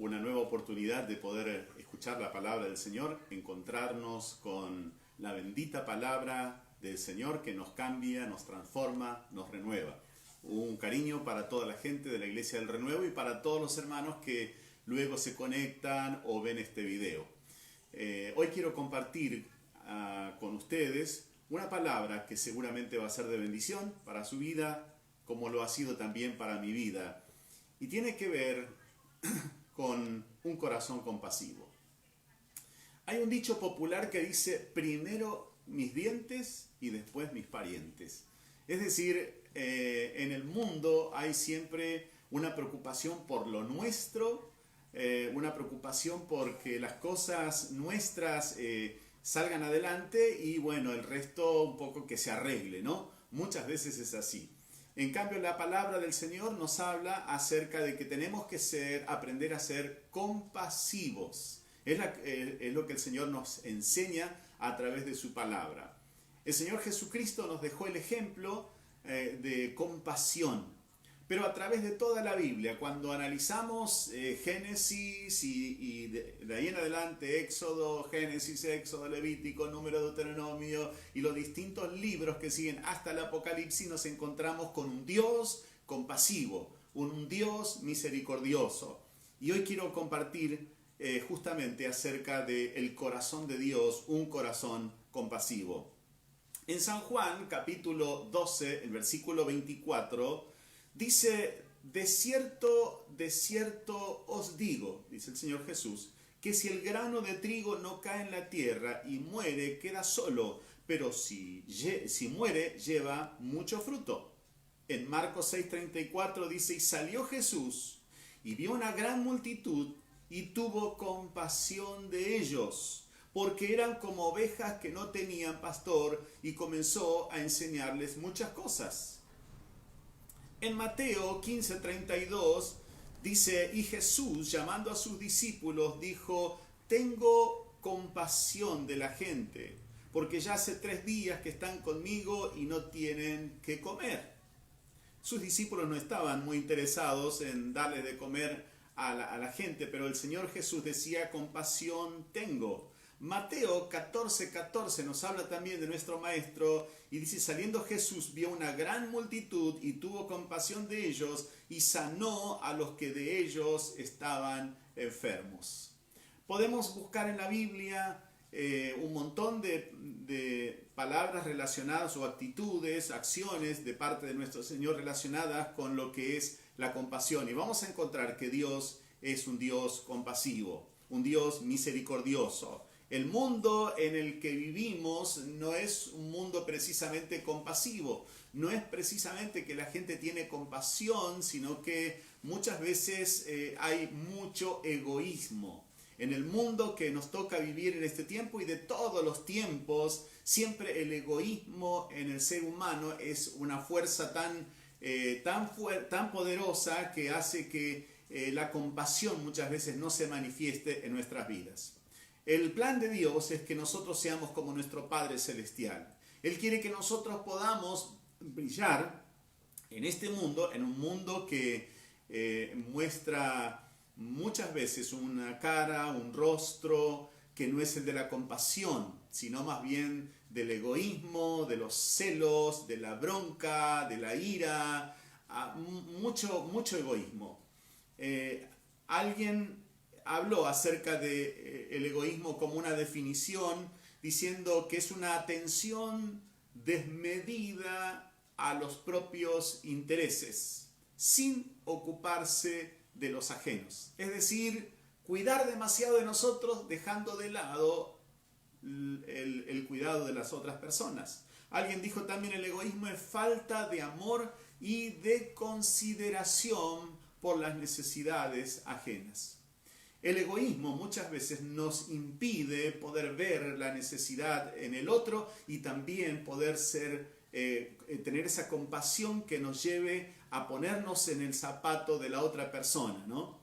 una nueva oportunidad de poder escuchar la palabra del Señor, encontrarnos con la bendita palabra del Señor que nos cambia, nos transforma, nos renueva. Un cariño para toda la gente de la Iglesia del Renuevo y para todos los hermanos que luego se conectan o ven este video. Hoy quiero compartir con ustedes una palabra que seguramente va a ser de bendición para su vida, como lo ha sido también para mi vida. Y tiene que ver con un corazón compasivo. Hay un dicho popular que dice, primero mis dientes y después mis parientes. Es decir, en el mundo hay siempre una preocupación por lo nuestro, una preocupación porque las cosas nuestras salgan adelante y bueno, el resto un poco que se arregle, ¿no? Muchas veces es así. En cambio, la palabra del Señor nos habla acerca de que tenemos que aprender a ser compasivos. Es lo que el Señor nos enseña a través de su palabra. El Señor Jesucristo nos dejó el ejemplo de compasión. Pero a través de toda la Biblia, cuando analizamos Génesis y de ahí en adelante Éxodo, Génesis, Éxodo, Levítico, Número, Deuteronomio y los distintos libros que siguen hasta el Apocalipsis, nos encontramos con un Dios compasivo, un Dios misericordioso. Y hoy quiero compartir justamente acerca del corazón de Dios, un corazón compasivo. En San Juan, capítulo 12, el versículo 24, dice, de cierto os digo, dice el Señor Jesús, que si el grano de trigo no cae en la tierra y muere, queda solo, pero si muere, lleva mucho fruto. En Marcos 6:34 dice, y salió Jesús y vio una gran multitud y tuvo compasión de ellos, porque eran como ovejas que no tenían pastor, y comenzó a enseñarles muchas cosas. En Mateo 15:32 dice, y Jesús, llamando a sus discípulos, dijo, tengo compasión de la gente, porque ya hace 3 días que están conmigo y no tienen qué comer. Sus discípulos no estaban muy interesados en darle de comer a la gente, pero el Señor Jesús decía, compasión tengo. Mateo 14:14 nos habla también de nuestro Maestro y dice, saliendo Jesús vio una gran multitud y tuvo compasión de ellos y sanó a los que de ellos estaban enfermos. Podemos buscar en la Biblia un montón de palabras relacionadas o actitudes, acciones de parte de nuestro Señor relacionadas con lo que es la compasión. Y vamos a encontrar que Dios es un Dios compasivo, un Dios misericordioso. El mundo en el que vivimos no es un mundo precisamente compasivo, no es precisamente que la gente tiene compasión, sino que muchas veces hay mucho egoísmo. En el mundo que nos toca vivir en este tiempo y de todos los tiempos, siempre el egoísmo en el ser humano es una fuerza tan poderosa que hace que la compasión muchas veces no se manifieste en nuestras vidas. El plan de Dios es que nosotros seamos como nuestro Padre Celestial. Él quiere que nosotros podamos brillar en este mundo, en un mundo que muestra muchas veces una cara, un rostro que no es el de la compasión, sino más bien del egoísmo, de los celos, de la bronca, de la ira, mucho egoísmo. Alguien habló acerca del egoísmo como una definición, diciendo que es una atención desmedida a los propios intereses, sin ocuparse de los ajenos. Es decir, cuidar demasiado de nosotros, dejando de lado el cuidado de las otras personas. Alguien dijo también, el egoísmo es falta de amor y de consideración por las necesidades ajenas. El egoísmo muchas veces nos impide poder ver la necesidad en el otro y también poder tener esa compasión que nos lleve a ponernos en el zapato de la otra persona, ¿no?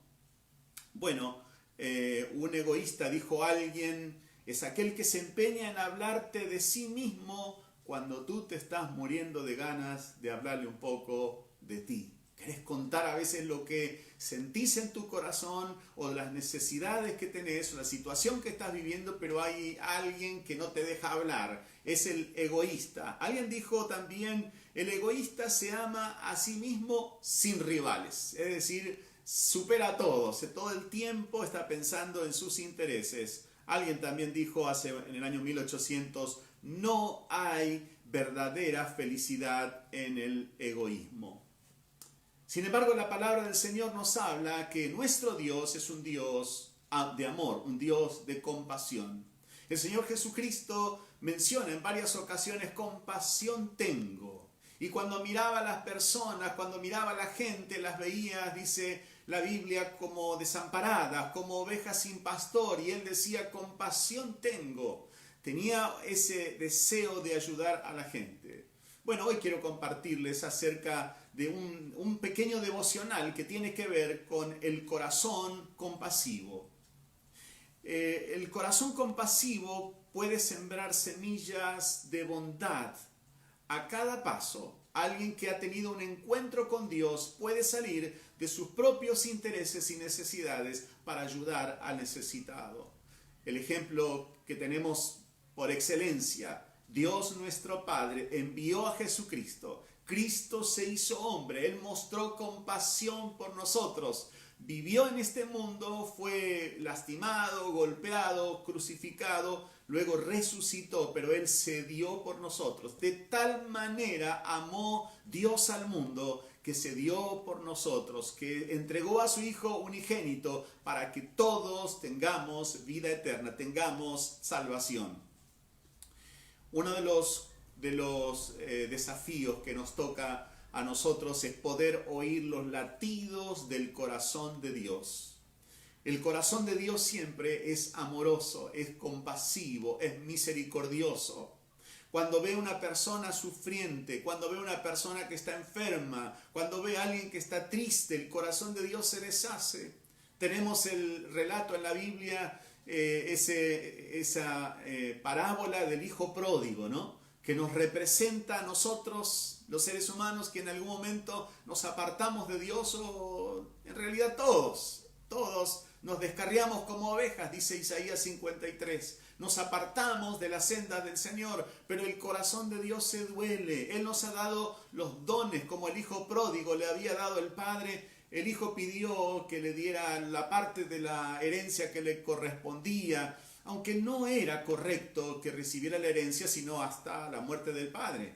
Bueno, un egoísta, dijo alguien, es aquel que se empeña en hablarte de sí mismo cuando tú te estás muriendo de ganas de hablarle un poco de ti. Querés contar a veces lo que sentís en tu corazón o las necesidades que tenés o la situación que estás viviendo, pero hay alguien que no te deja hablar. Es el egoísta. Alguien dijo también, el egoísta se ama a sí mismo sin rivales. Es decir, supera a todos. Todo el tiempo está pensando en sus intereses. Alguien también dijo en el año 1800, no hay verdadera felicidad en el egoísmo. Sin embargo, la palabra del Señor nos habla que nuestro Dios es un Dios de amor, un Dios de compasión. El Señor Jesucristo menciona en varias ocasiones, compasión tengo. Y cuando miraba a las personas, cuando miraba a la gente, las veía, dice la Biblia, como desamparadas, como ovejas sin pastor. Y él decía, compasión tengo. Tenía ese deseo de ayudar a la gente. Bueno, hoy quiero compartirles acerca de un pequeño devocional que tiene que ver con el corazón compasivo. El corazón compasivo puede sembrar semillas de bondad a cada paso. Alguien que ha tenido un encuentro con Dios puede salir de sus propios intereses y necesidades para ayudar al necesitado. El ejemplo que tenemos por excelencia, Dios nuestro Padre envió a Jesucristo. Cristo se hizo hombre, Él mostró compasión por nosotros. Vivió en este mundo, fue lastimado, golpeado, crucificado, luego resucitó, pero Él se dio por nosotros. De tal manera amó Dios al mundo que se dio por nosotros, que entregó a su Hijo unigénito para que todos tengamos vida eterna, tengamos salvación. Uno de los desafíos que nos toca a nosotros es poder oír los latidos del corazón de Dios. El corazón de Dios siempre es amoroso, es compasivo, es misericordioso. Cuando ve una persona sufriente, cuando ve una persona que está enferma, cuando ve a alguien que está triste, el corazón de Dios se deshace. Tenemos el relato en la Biblia, esa parábola del hijo pródigo, ¿no? Que nos representa a nosotros, los seres humanos, que en algún momento nos apartamos de Dios, o en realidad todos nos descarriamos como ovejas, dice Isaías 53. Nos apartamos de las sendas del Señor, pero el corazón de Dios se duele. Él nos ha dado los dones, como el hijo pródigo le había dado el Padre. El hijo pidió que le diera la parte de la herencia que le correspondía, aunque no era correcto que recibiera la herencia sino hasta la muerte del padre.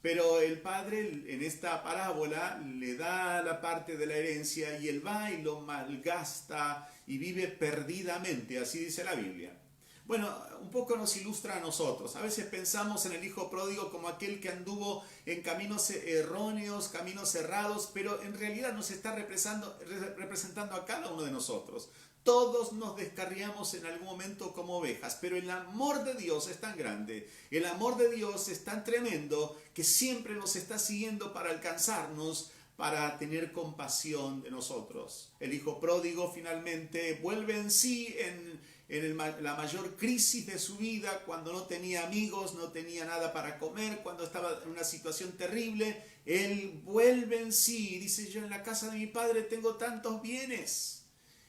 Pero el padre en esta parábola le da la parte de la herencia y él va y lo malgasta y vive perdidamente, así dice la Biblia. Bueno, un poco nos ilustra a nosotros. A veces pensamos en el hijo pródigo como aquel que anduvo en caminos erróneos, caminos cerrados, pero en realidad nos está representando a cada uno de nosotros. Todos nos descarriamos en algún momento como ovejas, pero el amor de Dios es tan grande, el amor de Dios es tan tremendo que siempre nos está siguiendo para alcanzarnos, para tener compasión de nosotros. El hijo pródigo finalmente vuelve en sí en la mayor crisis de su vida, cuando no tenía amigos, no tenía nada para comer, cuando estaba en una situación terrible. Él vuelve en sí y dice: yo en la casa de mi padre tengo tantos bienes.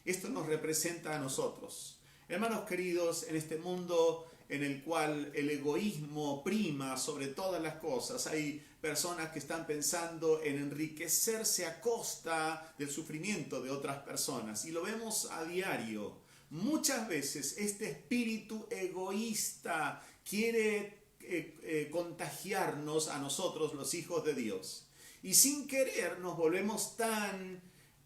Esto nos representa a nosotros. Hermanos queridos, en este mundo en el cual el egoísmo prima sobre todas las cosas, hay personas que están pensando en enriquecerse a costa del sufrimiento de otras personas. Y lo vemos a diario. Muchas veces este espíritu egoísta quiere contagiarnos a nosotros, los hijos de Dios. Y sin querer nos volvemos tan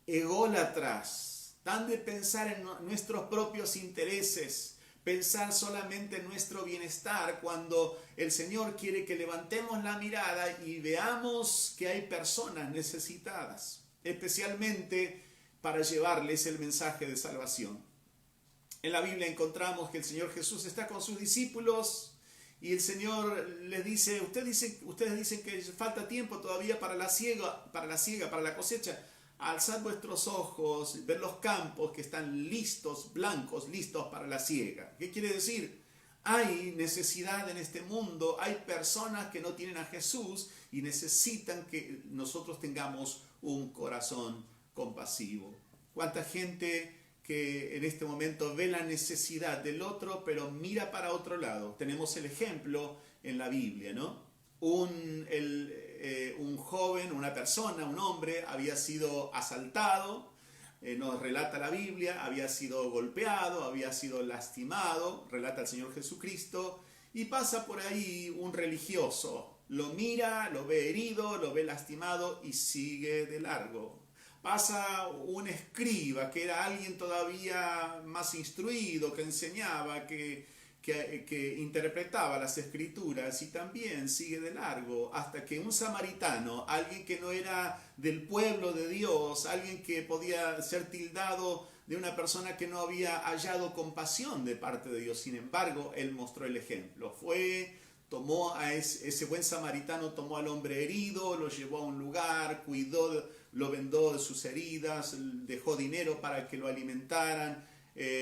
ególatras, tan de pensar en nuestros propios intereses, pensar solamente en nuestro bienestar, cuando el Señor quiere que levantemos la mirada y veamos que hay personas necesitadas, especialmente para llevarles el mensaje de salvación. En la Biblia encontramos que el Señor Jesús está con sus discípulos y el Señor les dice: ustedes dicen que falta tiempo todavía para la siega, para la cosecha. Alzad vuestros ojos, ver los campos que están listos, blancos, listos para la siega. ¿Qué quiere decir? Hay necesidad en este mundo, hay personas que no tienen a Jesús y necesitan que nosotros tengamos un corazón compasivo. ¿Cuánta gente que en este momento ve la necesidad del otro, pero mira para otro lado? Tenemos el ejemplo en la Biblia, ¿no? Un joven, una persona, un hombre, había sido asaltado, nos relata la Biblia, había sido golpeado, había sido lastimado, relata el Señor Jesucristo, y pasa por ahí un religioso, lo mira, lo ve herido, lo ve lastimado y sigue de largo. Pasa un escriba, que era alguien todavía más instruido, que enseñaba, que interpretaba las escrituras, y también sigue de largo, hasta que un samaritano, alguien que no era del pueblo de Dios, alguien que podía ser tildado de una persona que no había hallado compasión de parte de Dios, sin embargo, él mostró el ejemplo. Tomó a ese buen samaritano, tomó al hombre herido, lo llevó a un lugar, cuidó, lo vendó de sus heridas, dejó dinero para que lo alimentaran.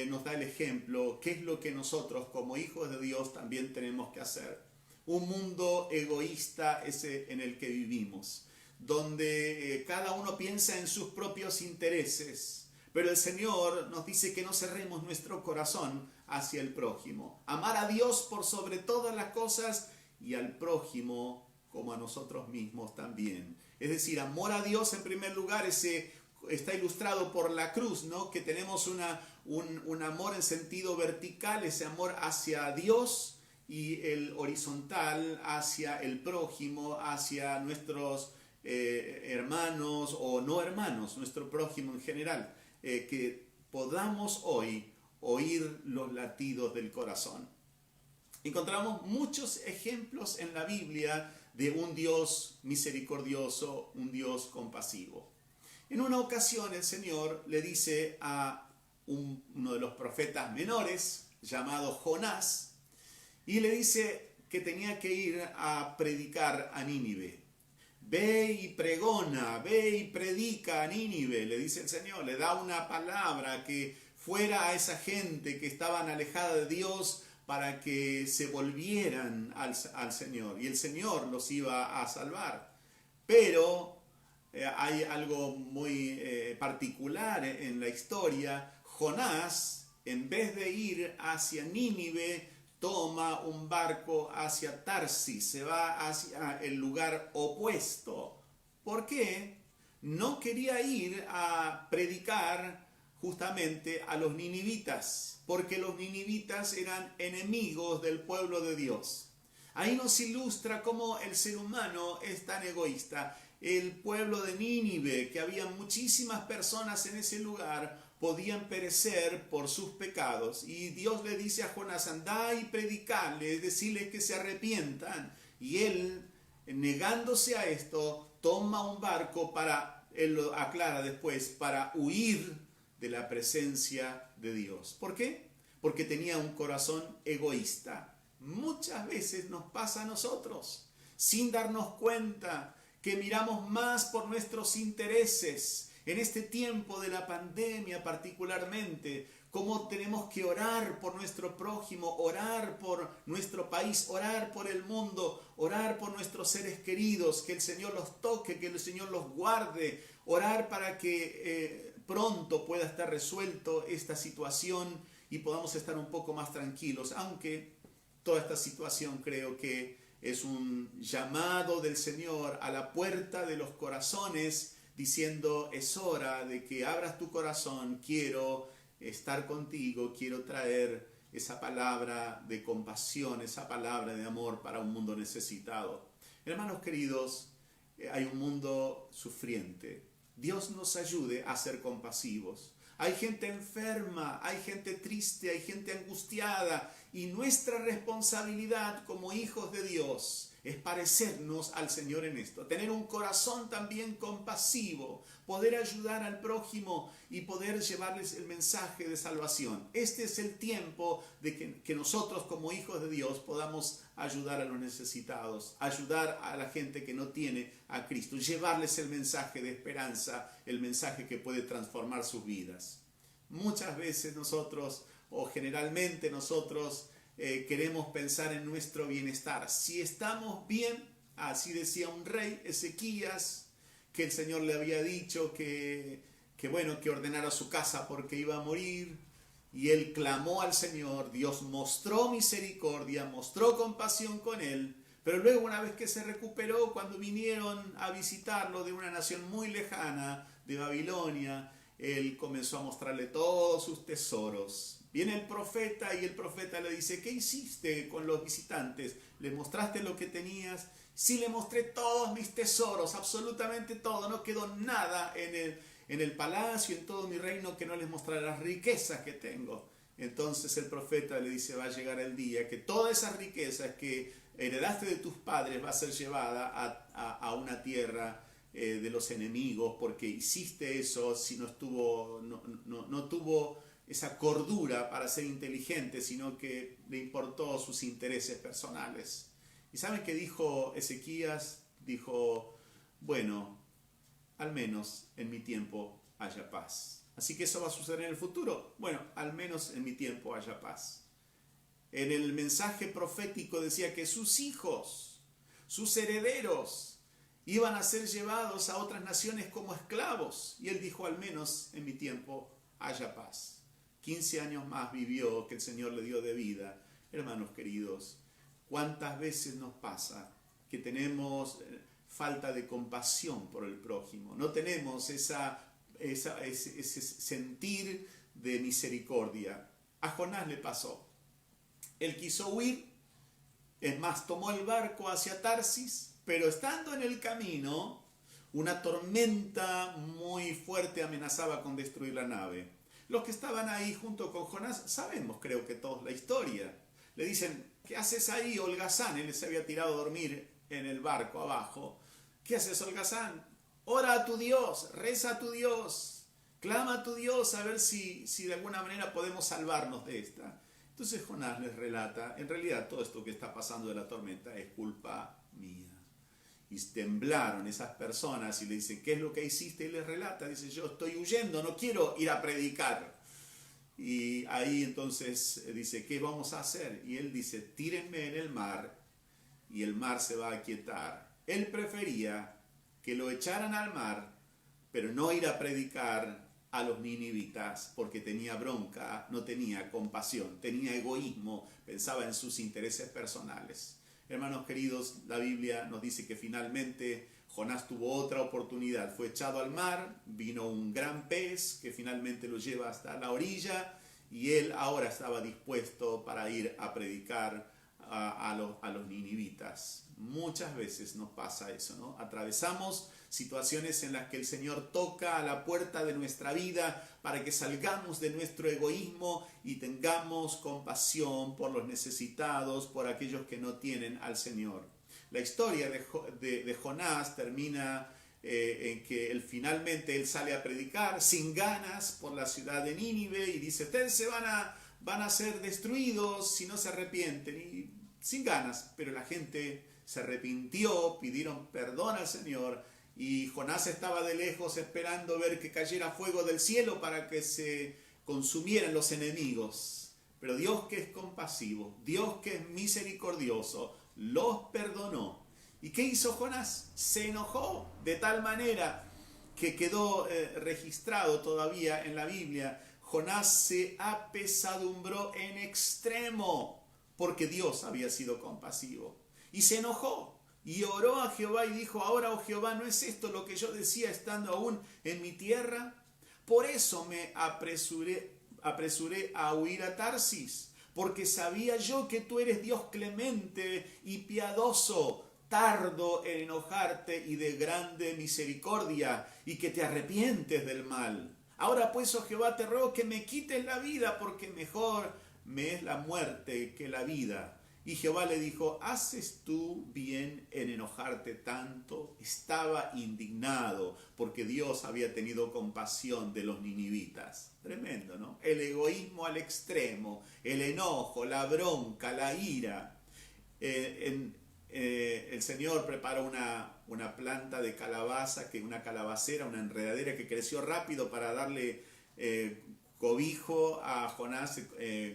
Nos da el ejemplo, qué es lo que nosotros como hijos de Dios también tenemos que hacer. Un mundo egoísta ese en el que vivimos, donde cada uno piensa en sus propios intereses, pero el Señor nos dice que no cerremos nuestro corazón hacia el prójimo. Amar a Dios por sobre todas las cosas y al prójimo como a nosotros mismos también. Es decir, amor a Dios en primer lugar, está ilustrado por la cruz, ¿no? Que tenemos un amor en sentido vertical, ese amor hacia Dios, y el horizontal hacia el prójimo, hacia nuestros hermanos o no hermanos, nuestro prójimo en general. Que podamos hoy oír los latidos del corazón. Encontramos muchos ejemplos en la Biblia de un Dios misericordioso, un Dios compasivo. En una ocasión el Señor le dice a uno de los profetas menores, llamado Jonás, y le dice que tenía que ir a predicar a Nínive. Ve y pregona, ve y predica a Nínive, le dice el Señor, le da una palabra que fuera a esa gente que estaban alejada de Dios para que se volvieran al Señor, y el Señor los iba a salvar. Pero hay algo muy particular en la historia. Jonás, en vez de ir hacia Nínive, toma un barco hacia Tarsis, se va hacia el lugar opuesto. ¿Por qué? No quería ir a predicar justamente a los ninivitas, porque los ninivitas eran enemigos del pueblo de Dios. Ahí nos ilustra cómo el ser humano es tan egoísta. El pueblo de Nínive, que había muchísimas personas en ese lugar, podían perecer por sus pecados. Y Dios le dice a Jonás, andá y predicadles, decirles que se arrepientan. Y él, negándose a esto, toma un barco él lo aclara después, para huir de la presencia de Dios. ¿Por qué? Porque tenía un corazón egoísta. Muchas veces nos pasa a nosotros, sin darnos cuenta, que miramos más por nuestros intereses. En este tiempo de la pandemia particularmente, cómo tenemos que orar por nuestro prójimo, orar por nuestro país, orar por el mundo, orar por nuestros seres queridos, que el Señor los toque, que el Señor los guarde, orar para que pronto pueda estar resuelto esta situación y podamos estar un poco más tranquilos, aunque toda esta situación creo que es un llamado del Señor a la puerta de los corazones, diciendo, es hora de que abras tu corazón, quiero estar contigo, quiero traer esa palabra de compasión, esa palabra de amor para un mundo necesitado. Hermanos queridos, hay un mundo sufriente. Dios nos ayude a ser compasivos. Hay gente enferma, hay gente triste, hay gente angustiada, y nuestra responsabilidad como hijos de Dios es parecernos al Señor en esto, tener un corazón también compasivo, poder ayudar al prójimo y poder llevarles el mensaje de salvación. Este es el tiempo de que nosotros como hijos de Dios podamos ayudar a los necesitados, ayudar a la gente que no tiene a Cristo, llevarles el mensaje de esperanza, el mensaje que puede transformar sus vidas. Muchas veces nosotros, o generalmente nosotros, queremos pensar en nuestro bienestar. Si estamos bien, así decía un rey, Ezequías, que el Señor le había dicho que ordenara su casa porque iba a morir. Y él clamó al Señor, Dios mostró misericordia, mostró compasión con él, pero luego una vez que se recuperó, cuando vinieron a visitarlo de una nación muy lejana, de Babilonia, él comenzó a mostrarle todos sus tesoros. Viene el profeta y el profeta le dice, ¿qué hiciste con los visitantes? ¿Le mostraste lo que tenías? Sí, le mostré todos mis tesoros, absolutamente todo, no quedó nada en el palacio, en todo mi reino, que no les mostraré las riquezas que tengo. Entonces el profeta le dice, va a llegar el día que todas esas riquezas que heredaste de tus padres va a ser llevada a una tierra de los enemigos, porque hiciste eso, si no tuvo esa cordura para ser inteligente, sino que le importó sus intereses personales. ¿Y saben qué dijo Ezequías? Dijo, bueno, al menos en mi tiempo haya paz. Así que eso va a suceder en el futuro. Bueno, al menos en mi tiempo haya paz. En el mensaje profético decía que sus hijos, sus herederos, iban a ser llevados a otras naciones como esclavos. Y él dijo, al menos en mi tiempo haya paz. 15 años más vivió que el Señor le dio de vida. Hermanos queridos, ¿cuántas veces nos pasa que tenemos falta de compasión por el prójimo? No tenemos ese sentir de misericordia. A Jonás le pasó. Él quiso huir, es más, tomó el barco hacia Tarsis, pero estando en el camino, una tormenta muy fuerte amenazaba con destruir la nave. Los que estaban ahí junto con Jonás, sabemos, creo que todos, la historia. Le dicen, ¿qué haces ahí, holgazán? Él se había tirado a dormir en el barco abajo. ¿Qué haces, holgazán? Ora a tu Dios, reza a tu Dios, clama a tu Dios a ver si de alguna manera podemos salvarnos de esta. Entonces Jonás les relata, en realidad todo esto que está pasando de la tormenta es culpa mía. Y temblaron esas personas y le dicen, ¿qué es lo que hiciste? Y les relata, dice, yo estoy huyendo, no quiero ir a predicar. Y ahí entonces dice, ¿qué vamos a hacer? Y él dice, tírenme en el mar y el mar se va a aquietar. Él prefería que lo echaran al mar, pero no ir a predicar a los ninivitas, porque tenía bronca, no tenía compasión, tenía egoísmo, pensaba en sus intereses personales. Hermanos queridos, la Biblia nos dice que finalmente Jonás tuvo otra oportunidad, fue echado al mar, vino un gran pez que finalmente lo lleva hasta la orilla y él ahora estaba dispuesto para ir a predicar a los ninivitas. Muchas veces nos pasa eso, ¿no? Atravesamos situaciones en las que el Señor toca a la puerta de nuestra vida para que salgamos de nuestro egoísmo y tengamos compasión por los necesitados, por aquellos que no tienen al Señor. La historia de Jonás termina en que finalmente él sale a predicar sin ganas por la ciudad de Nínive y dice, ustedes van a ser destruidos si no se arrepienten, y sin ganas, pero la gente se arrepintió, pidieron perdón al Señor y Jonás estaba de lejos esperando ver que cayera fuego del cielo para que se consumieran los enemigos. Pero Dios, que es compasivo, Dios que es misericordioso, los perdonó. ¿Y qué hizo Jonás? Se enojó de tal manera que quedó registrado todavía en la Biblia. Jonás se apesadumbró en extremo porque Dios había sido compasivo. Y se enojó y oró a Jehová y dijo, ahora, oh Jehová, ¿no es esto lo que yo decía estando aún en mi tierra? Por eso me apresuré a huir a Tarsis, porque sabía yo que tú eres Dios clemente y piadoso, tardo en enojarte y de grande misericordia, y que te arrepientes del mal. Ahora pues, oh Jehová, te ruego que me quites la vida, porque mejor me es la muerte que la vida. Y Jehová le dijo, ¿haces tú bien en enojarte tanto? Estaba indignado porque Dios había tenido compasión de los ninivitas. Tremendo, ¿no? El egoísmo al extremo, el enojo, la bronca, la ira. El Señor preparó una planta de calabaza, una calabacera, una enredadera que creció rápido para darle cobijo a Jonás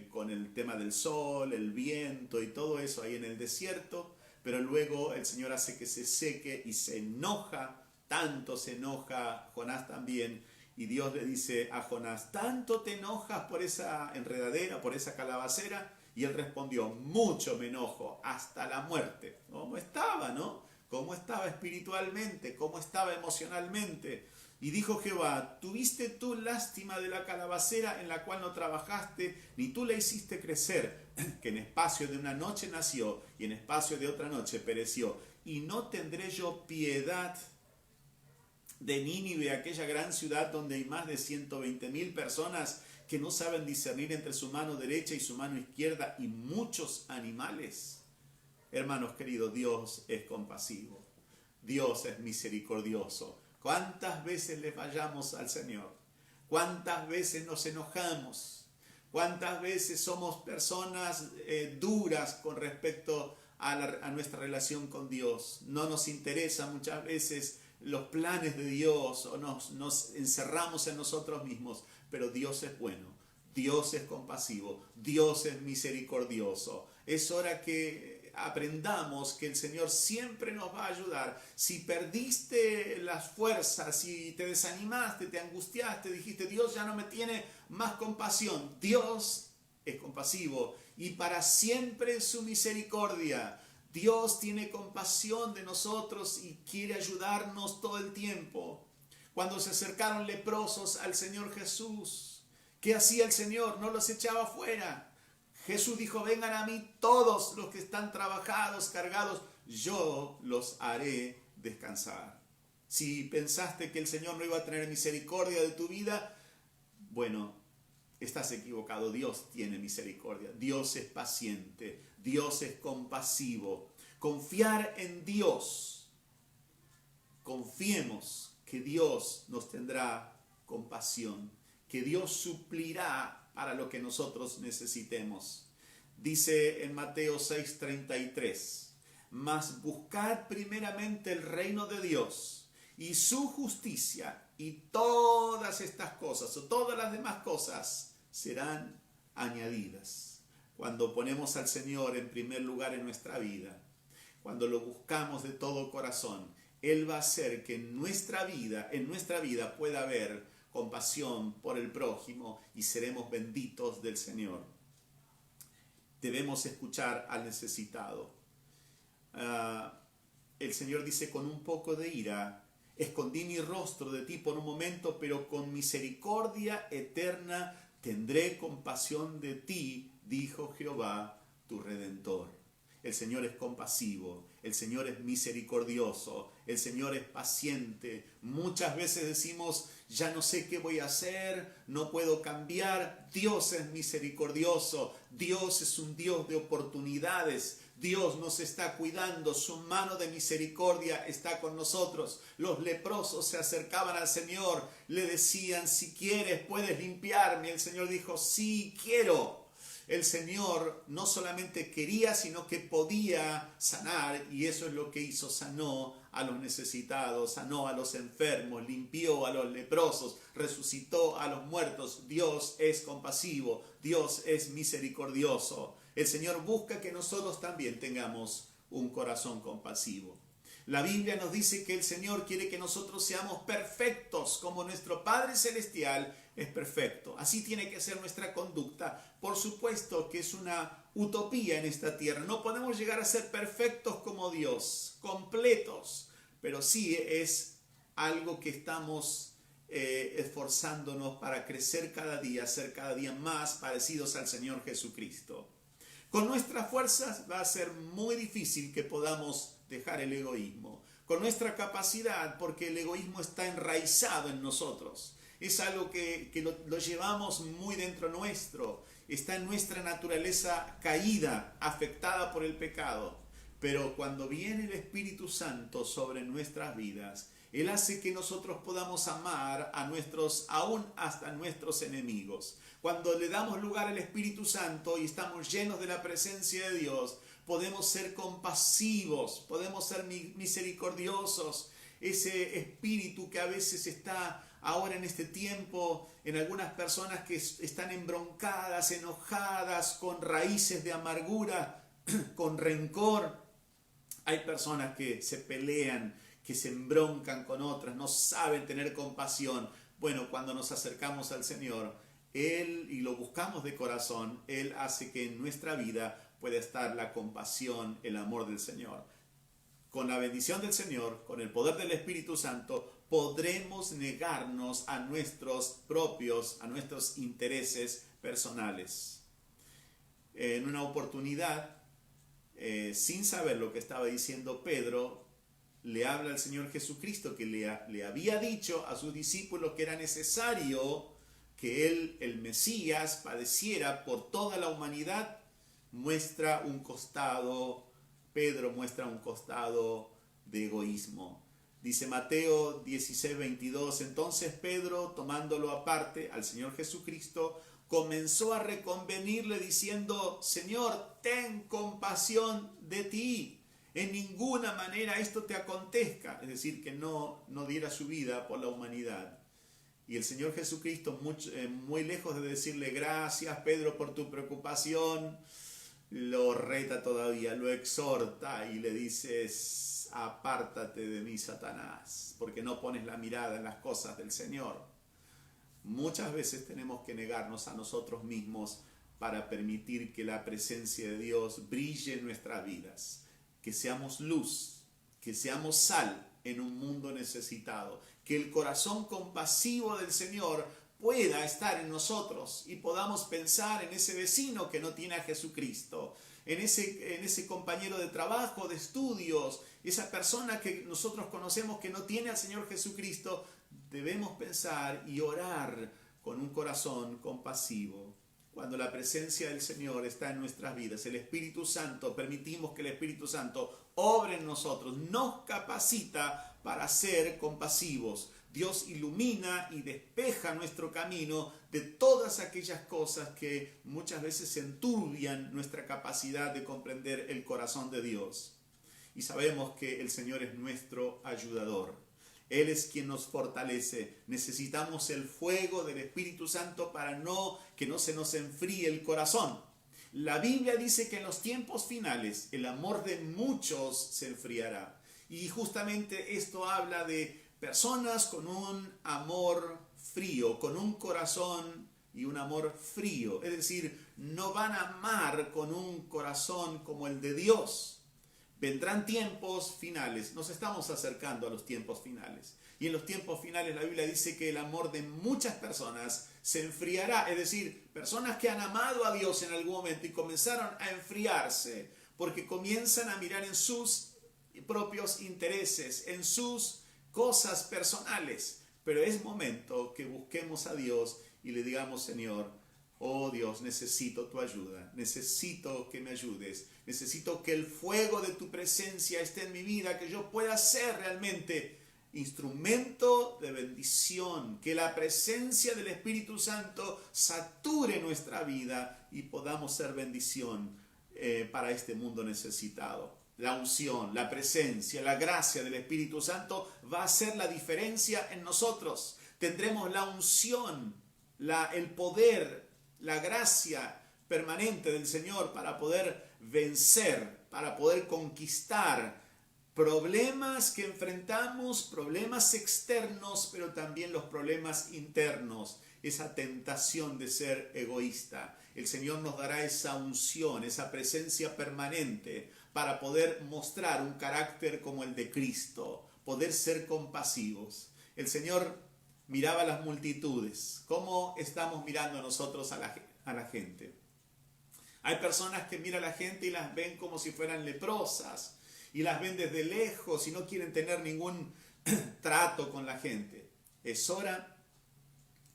con el tema del sol, el viento y todo eso ahí en el desierto, pero luego el Señor hace que se seque y se enoja tanto se enoja Jonás también. Y Dios le dice a Jonás, ¿tanto te enojas por esa enredadera, por esa calabacera? Y él respondió, mucho me enojo, hasta la muerte. ¿Cómo estaba, no? ¿Cómo estaba espiritualmente? ¿Cómo estaba emocionalmente? Y dijo Jehová, ¿tuviste tú lástima de la calabacera en la cual no trabajaste, ni tú la hiciste crecer, que en espacio de una noche nació y en espacio de otra noche pereció? Y no tendré yo piedad de Nínive, aquella gran ciudad donde hay más de 120,000 personas que no saben discernir entre su mano derecha y su mano izquierda y muchos animales. Hermanos queridos, Dios es compasivo, Dios es misericordioso. ¿Cuántas veces le fallamos al Señor? ¿Cuántas veces nos enojamos? ¿Cuántas veces somos personas duras con respecto a nuestra relación con Dios? No nos interesa muchas veces los planes de Dios o nos encerramos en nosotros mismos, pero Dios es bueno, Dios es compasivo, Dios es misericordioso. Es hora que aprendamos que el Señor siempre nos va a ayudar. Si perdiste las fuerzas, si te desanimaste, te angustiaste, dijiste Dios ya no me tiene más compasión, Dios es compasivo y para siempre su misericordia. Dios tiene compasión de nosotros y quiere ayudarnos todo el tiempo. Cuando se acercaron leprosos al Señor Jesús, ¿qué hacía el Señor? No los echaba fuera. Jesús dijo, vengan a mí todos los que están trabajados, cargados, yo los haré descansar. Si pensaste que el Señor no iba a tener misericordia de tu vida, bueno, estás equivocado. Dios tiene misericordia, Dios es paciente, Dios es compasivo. Confiar en Dios. Confiemos que Dios nos tendrá compasión, que Dios suplirá para lo que nosotros necesitemos. Dice en Mateo 6:33, mas buscad primeramente el reino de Dios y su justicia, y todas estas cosas o todas las demás cosas serán añadidas. Cuando ponemos al Señor en primer lugar en nuestra vida, cuando lo buscamos de todo corazón, Él va a hacer que en nuestra vida pueda haber compasión por el prójimo y seremos benditos del Señor. Debemos escuchar al necesitado. El Señor dice, con un poco de ira, escondí mi rostro de ti por un momento, pero con misericordia eterna tendré compasión de ti, dijo Jehová, tu Redentor. El Señor es compasivo, el Señor es misericordioso, el Señor es paciente. Muchas veces decimos, ya no sé qué voy a hacer, no puedo cambiar. Dios es misericordioso, Dios es un Dios de oportunidades. Dios nos está cuidando, su mano de misericordia está con nosotros. Los leprosos se acercaban al Señor, le decían, si quieres puedes limpiarme. El Señor dijo, sí, quiero. El Señor no solamente quería, sino que podía sanar, y eso es lo que hizo. Sanó a los necesitados, sanó a los enfermos, limpió a los leprosos, resucitó a los muertos. Dios es compasivo, Dios es misericordioso. El Señor busca que nosotros también tengamos un corazón compasivo. La Biblia nos dice que el Señor quiere que nosotros seamos perfectos como nuestro Padre Celestial es perfecto. Así tiene que ser nuestra conducta. Por supuesto que es una utopía en esta tierra. No podemos llegar a ser perfectos como Dios, completos, pero sí es algo que estamos esforzándonos para crecer cada día, ser cada día más parecidos al Señor Jesucristo. Con nuestras fuerzas va a ser muy difícil que podamos dejar el egoísmo. Con nuestra capacidad, porque el egoísmo está enraizado en nosotros. Es algo que lo llevamos muy dentro nuestro. Está en nuestra naturaleza caída, afectada por el pecado. Pero cuando viene el Espíritu Santo sobre nuestras vidas, Él hace que nosotros podamos amar a aún hasta nuestros enemigos. Cuando le damos lugar al Espíritu Santo y estamos llenos de la presencia de Dios, podemos ser compasivos, podemos ser misericordiosos. Ese espíritu que a veces está ahora en este tiempo en algunas personas que están embroncadas, enojadas, con raíces de amargura, con rencor. Hay personas que se pelean, que se embroncan con otras, no saben tener compasión. Bueno, cuando nos acercamos al Señor, Él, y lo buscamos de corazón, Él hace que en nuestra vida pueda estar la compasión, el amor del Señor. Con la bendición del Señor, con el poder del Espíritu Santo, podremos negarnos a nuestros intereses personales. En una oportunidad, sin saber lo que estaba diciendo Pedro, le habla al Señor Jesucristo que le había dicho a sus discípulos que era necesario que Él, el Mesías, padeciera por toda la humanidad. Pedro muestra un costado de egoísmo. Dice Mateo 16:22, entonces Pedro, tomándolo aparte al Señor Jesucristo, comenzó a reconvenirle diciendo, Señor, ten compasión de ti. En ninguna manera esto te acontezca. Es decir, que no diera su vida por la humanidad. Y el Señor Jesucristo, muy lejos de decirle, gracias Pedro por tu preocupación, lo reta todavía, lo exhorta y le dice, apártate de mí, Satanás, porque no pones la mirada en las cosas del Señor. Muchas veces tenemos que negarnos a nosotros mismos para permitir que la presencia de Dios brille en nuestras vidas, que seamos luz, que seamos sal en un mundo necesitado, que el corazón compasivo del Señor pueda estar en nosotros y podamos pensar en ese vecino que no tiene a Jesucristo, en ese compañero de trabajo, de estudios, esa persona que nosotros conocemos que no tiene al Señor Jesucristo. Debemos pensar y orar con un corazón compasivo. Cuando la presencia del Señor está en nuestras vidas, el Espíritu Santo, permitimos que el Espíritu Santo obre en nosotros, nos capacita para ser compasivos. Dios ilumina y despeja nuestro camino de todas aquellas cosas que muchas veces enturbian nuestra capacidad de comprender el corazón de Dios. Y sabemos que el Señor es nuestro ayudador. Él es quien nos fortalece. Necesitamos el fuego del Espíritu Santo para que no se nos enfríe el corazón. La Biblia dice que en los tiempos finales el amor de muchos se enfriará. Y justamente esto habla de personas con un amor frío, con un corazón y un amor frío. Es decir, no van a amar con un corazón como el de Dios. Vendrán tiempos finales. Nos estamos acercando a los tiempos finales. Y en los tiempos finales la Biblia dice que el amor de muchas personas se enfriará. Es decir, personas que han amado a Dios en algún momento y comenzaron a enfriarse porque comienzan a mirar en sus propios intereses, en sus cosas personales. Pero es momento que busquemos a Dios y le digamos, Señor, oh Dios, necesito tu ayuda, necesito que me ayudes, necesito que el fuego de tu presencia esté en mi vida, que yo pueda ser realmente instrumento de bendición, que la presencia del Espíritu Santo sature nuestra vida y podamos ser bendición para este mundo necesitado. La unción, la presencia, la gracia del Espíritu Santo va a hacer la diferencia en nosotros. Tendremos la unción, el poder, la gracia permanente del Señor para poder vencer, para poder conquistar problemas que enfrentamos, problemas externos, pero también los problemas internos, esa tentación de ser egoísta. El Señor nos dará esa unción, esa presencia permanente para poder mostrar un carácter como el de Cristo, poder ser compasivos. El Señor miraba a las multitudes. ¿Cómo estamos mirando nosotros a la gente? Hay personas que miran a la gente y las ven como si fueran leprosas, y las ven desde lejos y no quieren tener ningún trato con la gente. Es hora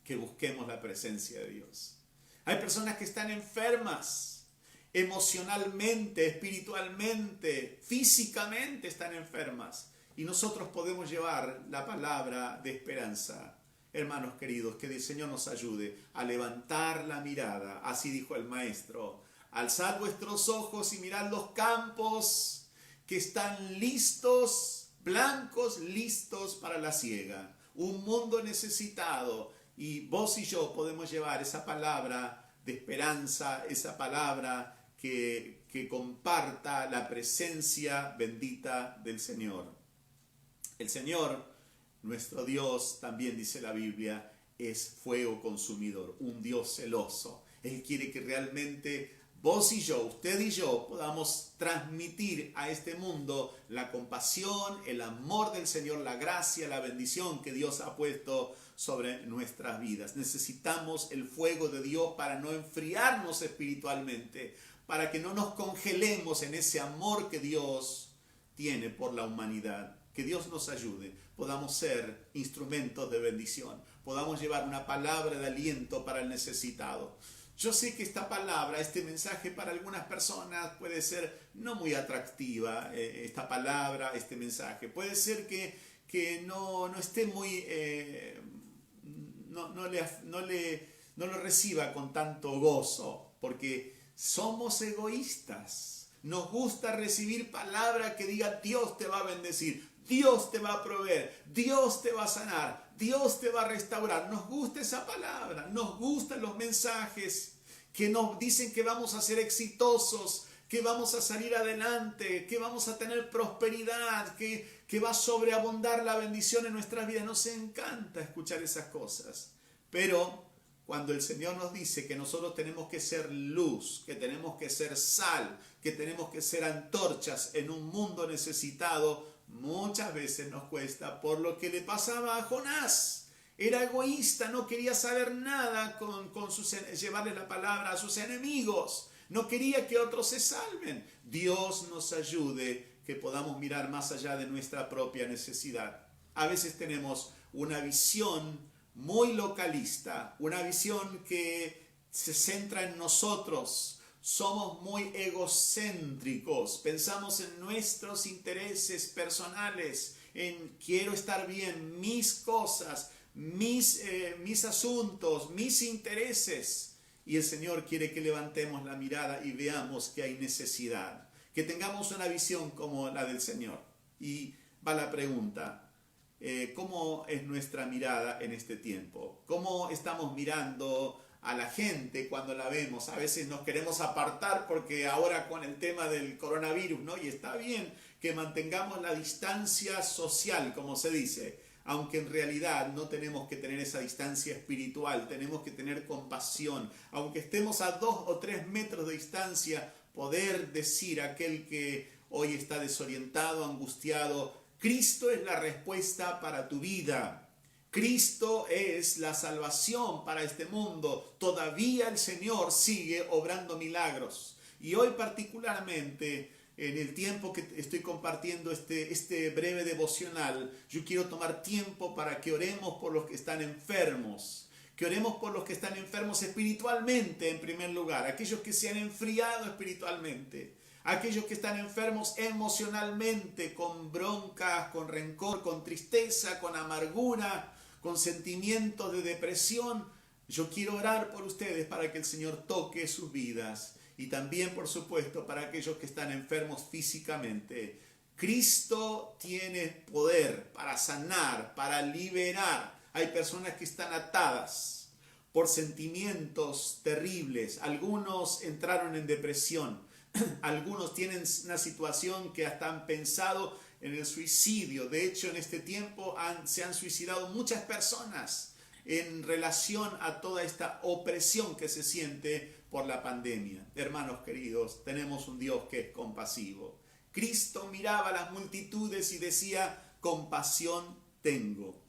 que busquemos la presencia de Dios. Hay personas que están enfermas, emocionalmente, espiritualmente, físicamente están enfermas, y nosotros podemos llevar la palabra de esperanza. Hermanos queridos, que el Señor nos ayude a levantar la mirada, así dijo el Maestro. Alzad vuestros ojos y mirad los campos que están listos, blancos, listos para la siega. Un mundo necesitado, y vos y yo podemos llevar esa palabra de esperanza, esa palabra que comparta la presencia bendita del Señor. El Señor, nuestro Dios, también dice la Biblia, es fuego consumidor, un Dios celoso. Él quiere que realmente vos y yo, usted y yo, podamos transmitir a este mundo la compasión, el amor del Señor, la gracia, la bendición que Dios ha puesto sobre nuestras vidas. Necesitamos el fuego de Dios para no enfriarnos espiritualmente, para que no nos congelemos en ese amor que Dios tiene por la humanidad. Que Dios nos ayude, podamos ser instrumentos de bendición, podamos llevar una palabra de aliento para el necesitado. Yo sé que esta palabra, este mensaje para algunas personas puede ser no muy atractiva, esta palabra, este mensaje. Puede ser que no esté muy, no lo reciba con tanto gozo, porque somos egoístas. Nos gusta recibir palabra que diga Dios te va a bendecir, Dios te va a proveer, Dios te va a sanar, Dios te va a restaurar. Nos gusta esa palabra, nos gustan los mensajes que nos dicen que vamos a ser exitosos, que vamos a salir adelante, que vamos a tener prosperidad, que va a sobreabundar la bendición en nuestras vidas. Nos encanta escuchar esas cosas. Pero cuando el Señor nos dice que nosotros tenemos que ser luz, que tenemos que ser sal, que tenemos que ser antorchas en un mundo necesitado, muchas veces nos cuesta, por lo que le pasaba a Jonás. Era egoísta, no quería saber nada con llevarle la palabra a sus enemigos. No quería que otros se salven. Dios nos ayude que podamos mirar más allá de nuestra propia necesidad. A veces tenemos una visión muy localista, una visión que se centra en nosotros. Somos muy egocéntricos, pensamos en nuestros intereses personales, en quiero estar bien, mis cosas, mis asuntos, mis intereses. Y el Señor quiere que levantemos la mirada y veamos que hay necesidad, que tengamos una visión como la del Señor. Y va la pregunta, ¿cómo es nuestra mirada en este tiempo? ¿Cómo estamos mirando a la gente cuando la vemos? A veces nos queremos apartar porque ahora con el tema del coronavirus, ¿no? Y está bien que mantengamos la distancia social, como se dice, aunque en realidad no tenemos que tener esa distancia espiritual, tenemos que tener compasión. Aunque estemos a 2 o 3 metros de distancia, poder decir a aquel que hoy está desorientado, angustiado, Cristo es la respuesta para tu vida. Cristo es la salvación para este mundo. Todavía el Señor sigue obrando milagros. Y hoy particularmente, en el tiempo que estoy compartiendo este breve devocional, yo quiero tomar tiempo para que oremos por los que están enfermos. Que oremos por los que están enfermos espiritualmente en primer lugar. Aquellos que se han enfriado espiritualmente. Aquellos que están enfermos emocionalmente, con broncas, con rencor, con tristeza, con amargura, con sentimientos de depresión. Yo quiero orar por ustedes para que el Señor toque sus vidas. Y también, por supuesto, para aquellos que están enfermos físicamente. Cristo tiene poder para sanar, para liberar. Hay personas que están atadas por sentimientos terribles. Algunos entraron en depresión. Algunos tienen una situación que hasta han pensado en el suicidio. De hecho, en este tiempo se han suicidado muchas personas en relación a toda esta opresión que se siente por la pandemia. Hermanos queridos, tenemos un Dios que es compasivo. Cristo miraba a las multitudes y decía, compasión tengo.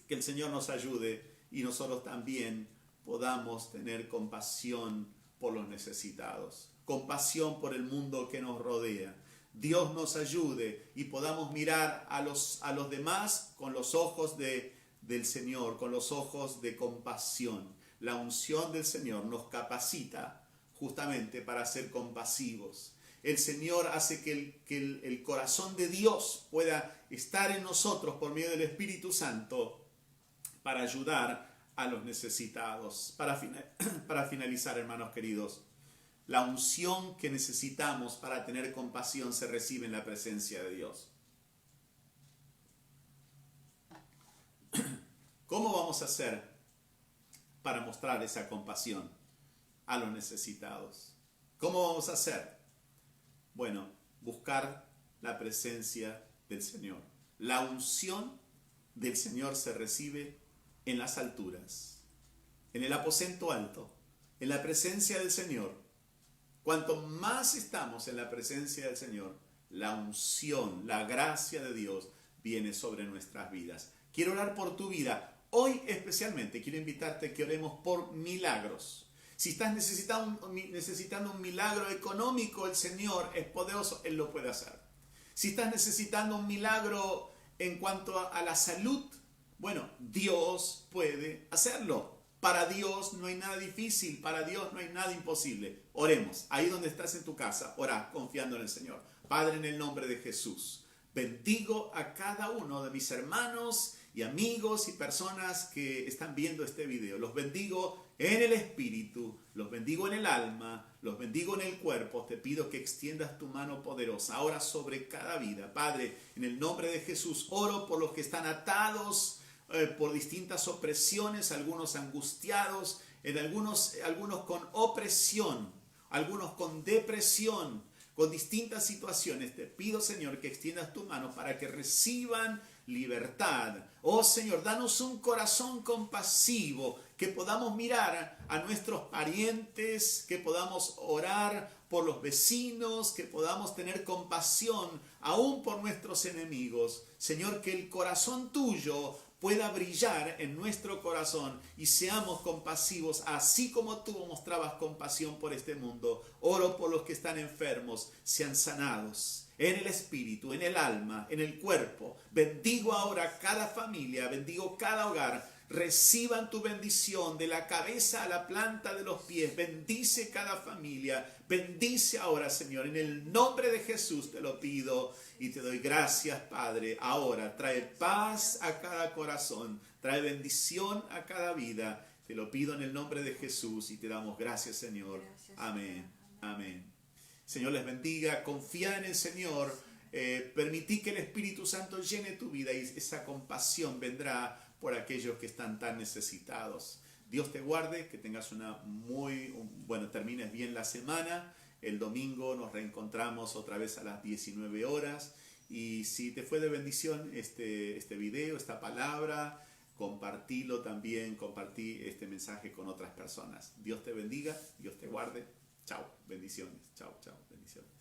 Que el Señor nos ayude y nosotros también podamos tener compasión por los necesitados. Compasión por el mundo que nos rodea. Dios nos ayude y podamos mirar a los demás con los ojos del Señor, con los ojos de compasión. La unción del Señor nos capacita justamente para ser compasivos. El Señor hace que el corazón de Dios pueda estar en nosotros por medio del Espíritu Santo para ayudar a los necesitados. Para finalizar, hermanos queridos, la unción que necesitamos para tener compasión se recibe en la presencia de Dios. ¿Cómo vamos a hacer para mostrar esa compasión a los necesitados? ¿Cómo vamos a hacer? Bueno, buscar la presencia del Señor. La unción del Señor se recibe en las alturas, en el aposento alto, en la presencia del Señor. Cuanto más estamos en la presencia del Señor, la unción, la gracia de Dios viene sobre nuestras vidas. Quiero orar por tu vida. Hoy especialmente quiero invitarte a que oremos por milagros. Si estás necesitando un milagro económico, el Señor es poderoso, Él lo puede hacer. Si estás necesitando un milagro en cuanto a la salud, bueno, Dios puede hacerlo. Para Dios no hay nada difícil, para Dios no hay nada imposible. Oremos, ahí donde estás en tu casa, ora confiando en el Señor. Padre, en el nombre de Jesús, bendigo a cada uno de mis hermanos y amigos y personas que están viendo este video. Los bendigo en el espíritu, los bendigo en el alma, los bendigo en el cuerpo. Te pido que extiendas tu mano poderosa ahora sobre cada vida. Padre, en el nombre de Jesús, oro por los que están atados por distintas opresiones, algunos angustiados, algunos con opresión, algunos con depresión, con distintas situaciones. Te pido, Señor, que extiendas tu mano para que reciban libertad. Oh Señor, danos un corazón compasivo, que podamos mirar a nuestros parientes, que podamos orar por los vecinos, que podamos tener compasión aún por nuestros enemigos. Señor, que el corazón tuyo pueda brillar en nuestro corazón y seamos compasivos, así como tú mostrabas compasión por este mundo. Oro por los que están enfermos, sean sanados en el espíritu, en el alma, en el cuerpo. Bendigo ahora cada familia, bendigo cada hogar. Reciban tu bendición de la cabeza a la planta de los pies. Bendice cada familia. Bendice ahora, Señor. En el nombre de Jesús te lo pido y te doy gracias, Padre. Ahora trae paz a cada corazón. Trae bendición a cada vida. Te lo pido en el nombre de Jesús y te damos gracias, Señor. Amén. Amén. Señor les bendiga. Confía en el Señor. Permití que el Espíritu Santo llene tu vida y esa compasión vendrá por aquellos que están tan necesitados. Dios te guarde, que tengas termines bien la semana. El domingo nos reencontramos otra vez a las 19 horas. Y si te fue de bendición este video, esta palabra, compartilo también, compartí este mensaje con otras personas. Dios te bendiga, Dios te guarde. Chao, bendiciones. Chao, chao, bendiciones.